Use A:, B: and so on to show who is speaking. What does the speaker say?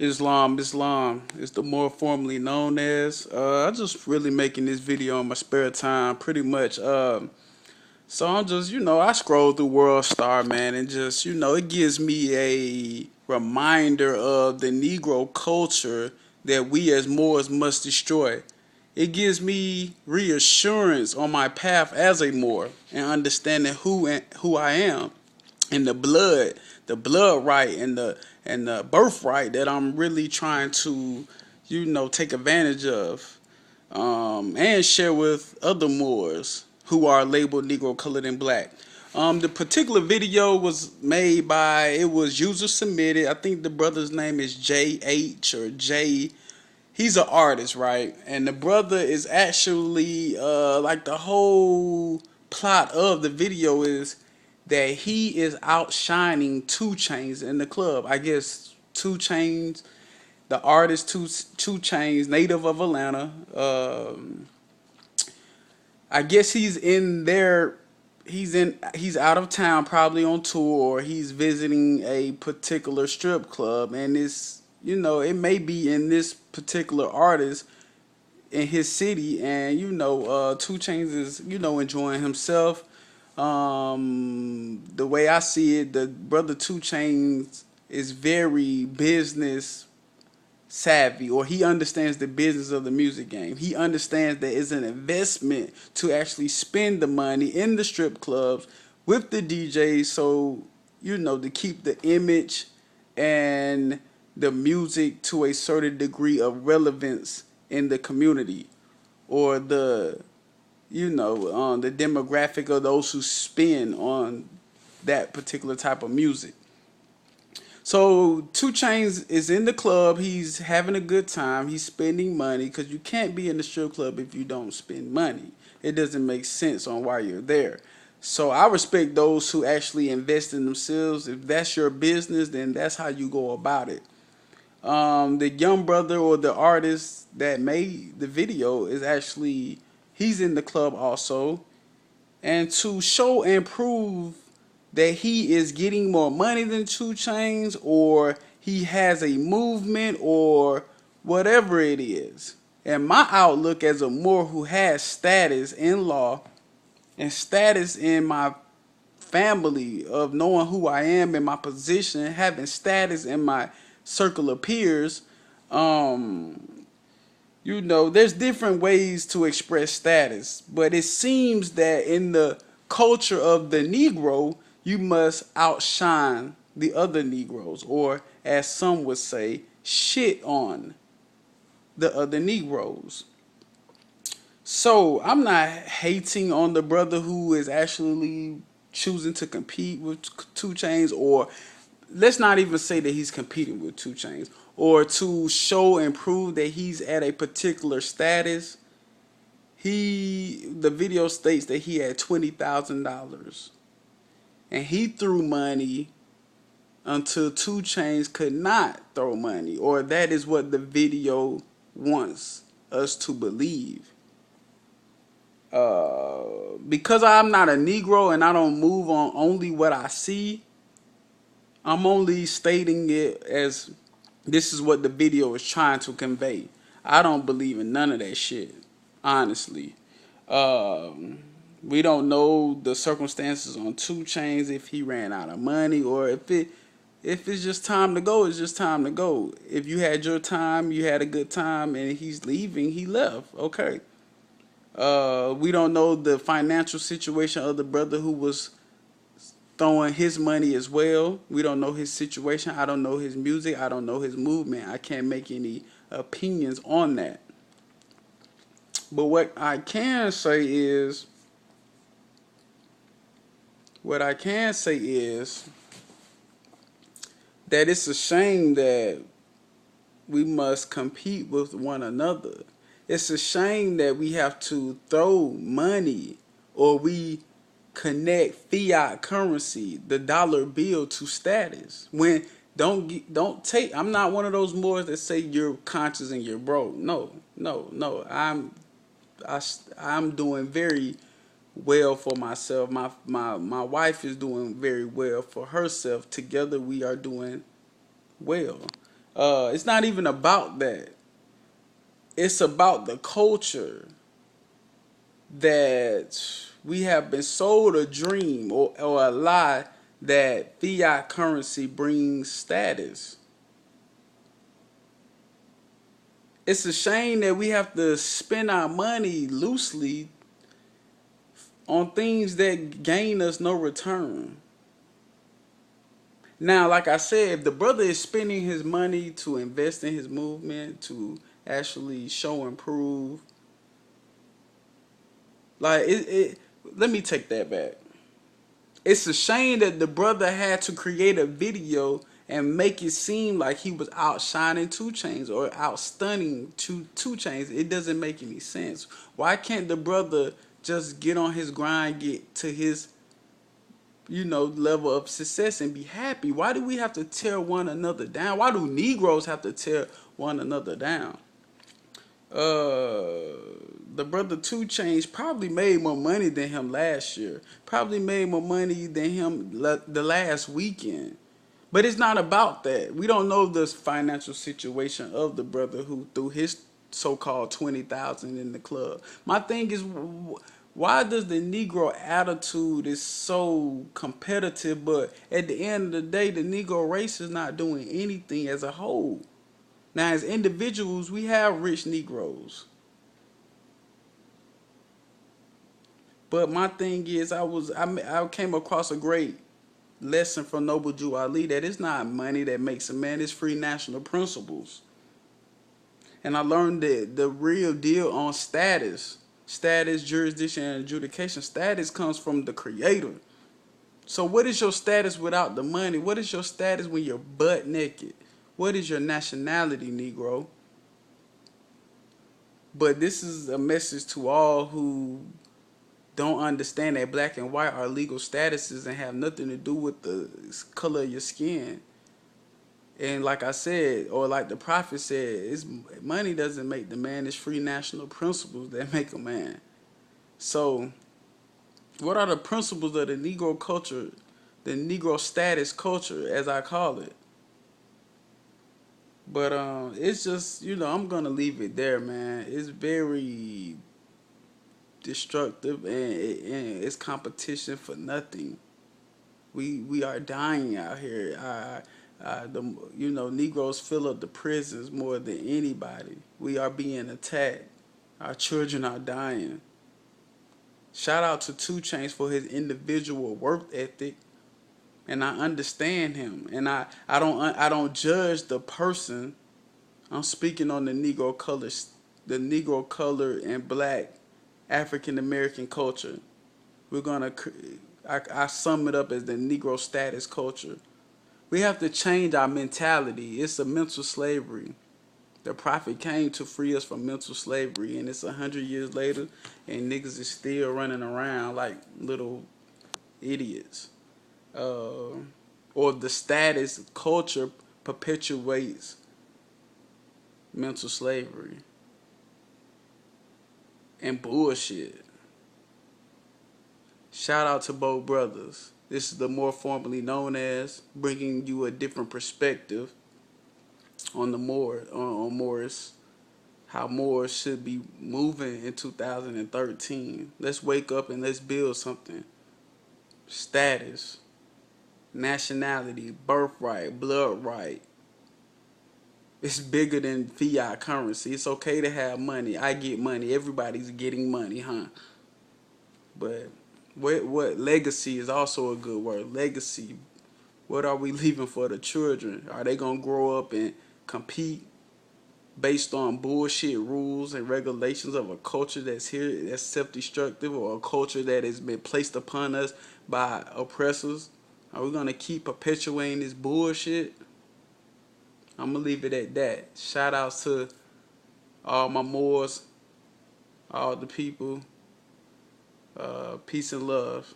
A: Islam is the more formally known as. I just really making this video in my spare time, pretty much. So I'm just, I scroll through World Star, man, and just, it gives me a reminder of the Negro culture that we as Moors must destroy. It gives me reassurance on my path as a Moor and understanding who I am and the blood right and the birthright that I'm really trying to, take advantage of, and share with other Moors who are labeled Negro, colored, and black. The particular video was made by, it was user submitted. I think the brother's name is JH or J. He's an artist, right? And the brother is actually, like the whole plot of the video is that he is outshining Two Chains in the club. I guess Two Chains, the artist Two Chains, native of Atlanta. I guess he's in there. He's out of town, probably on tour, or he's visiting a particular strip club, and it may be in this particular artist in his city, and Two Chains is enjoying himself. The way I see it, the brother Two Chains is very business savvy, or he understands the business of the music game. He understands that it's an investment to actually spend the money in the strip clubs with the DJs, so to keep the image and the music to a certain degree of relevance in the community, or the demographic of those who spend on that particular type of music. So Two Chains is in the club. He's having a good time. He's spending money, because you can't be in the strip club if you don't spend money. It doesn't make sense on why you're there. So I respect those who actually invest in themselves. If that's your business, then that's how you go about it. The young brother or the artist that made the video is actually, he's in the club also. And to show and prove that he is getting more money than Two Chains, or he has a movement, or whatever it is. And my outlook as a Moor who has status in law and status in my family of knowing who I am in my position, having status in my circle of peers, there's different ways to express status, but it seems that in the culture of the Negro, you must outshine the other Negroes, or as some would say, shit on the other Negroes. So I'm not hating on the brother who is actually choosing to compete with Two Chains, or let's not even say that he's competing with Two Chains, or to show and prove that he's at a particular status. The video states that he had $20,000, and he threw money until Two Chains could not throw money, or that is what the video wants us to believe. Because I'm not a Negro and I don't move on only what I see, I'm only stating it as this is what the video is trying to convey. I don't believe in none of that shit, honestly. We don't know the circumstances on Two Chains, if he ran out of money, or if it's just time to go, it's just time to go. If you had your time, you had a good time, and he's leaving, he left. Okay. We don't know the financial situation of the brother who was throwing his money as well. We don't know his situation. I don't know his music. I don't know his movement. I can't make any opinions on that. But what I can say is that it's a shame that we must compete with one another. It's a shame that we have to throw money, or we connect fiat currency, the dollar bill, to status. When don't take. I'm not one of those Moors that say you're conscious and you're broke. No. I'm doing very well for myself. My wife is doing very well for herself. Together we are doing well. It's not even about that. It's about the culture that we have been sold a dream or a lie that fiat currency brings status. It's a shame that we have to spend our money loosely on things that gain us no return. Now, like I said, if the brother is spending his money to invest in his movement, to actually show and prove, like let me take that back. It's a shame that the brother had to create a video and make it seem like he was outshining 2 Chainz or outstunning two Chainz. It doesn't make any sense. Why can't the brother just get on his grind, get to his level of success and be happy? Why do we have to tear one another down? Why do Negroes have to tear one another down? The brother 2 Chainz probably made more money than him last year. Probably made more money than him the last weekend. But it's not about that. We don't know the financial situation of the brother who threw his so-called 20,000 in the club. My thing is, why does the Negro attitude is so competitive, but at the end of the day, the Negro race is not doing anything as a whole? Now, as individuals, we have rich Negroes. But my thing is, I came across a great lesson from Noble Jew Ali that it's not money that makes a man, it's free national principles. And I learned that the real deal on status, jurisdiction, and adjudication, status comes from the creator. So what is your status without the money? What is your status when you're butt naked? What is your nationality, Negro? But this is a message to all who don't understand that black and white are legal statuses and have nothing to do with the color of your skin. And like I said, or like the prophet said, money doesn't make the man. It's free national principles that make a man. So what are the principles of the Negro culture, the Negro status culture, as I call it? But it's just, I'm gonna leave it there, man. It's very destructive, and it's competition for nothing. We are dying out here. Negroes fill up the prisons more than anybody. We are being attacked. Our children are dying. Shout out to 2 Chainz for his individual work ethic, and I understand him. And I don't judge the person. I'm speaking on the Negro color and black African American culture. I sum it up as the Negro status culture. We have to change our mentality. It's a mental slavery. The prophet came to free us from mental slavery, and it's 100 years later, and niggas is still running around like little idiots. Or the status culture perpetuates mental slavery and bullshit. Shout out to both brothers. This is the more formally known as bringing you a different perspective on on Morris, how Morris should be moving in 2013. Let's wake up and let's build something. Status, nationality, birthright, blood right. It's bigger than fiat currency. It's okay to have money. I get money. Everybody's getting money, huh? But what legacy is also a good word. Legacy. What are we leaving for the children? Are they gonna grow up and compete based on bullshit rules and regulations of a culture that's here that's self-destructive, or a culture that has been placed upon us by oppressors? Are we gonna keep perpetuating this bullshit? I'm gonna leave it at that. Shout outs to all my Moors, all the people. Peace and love.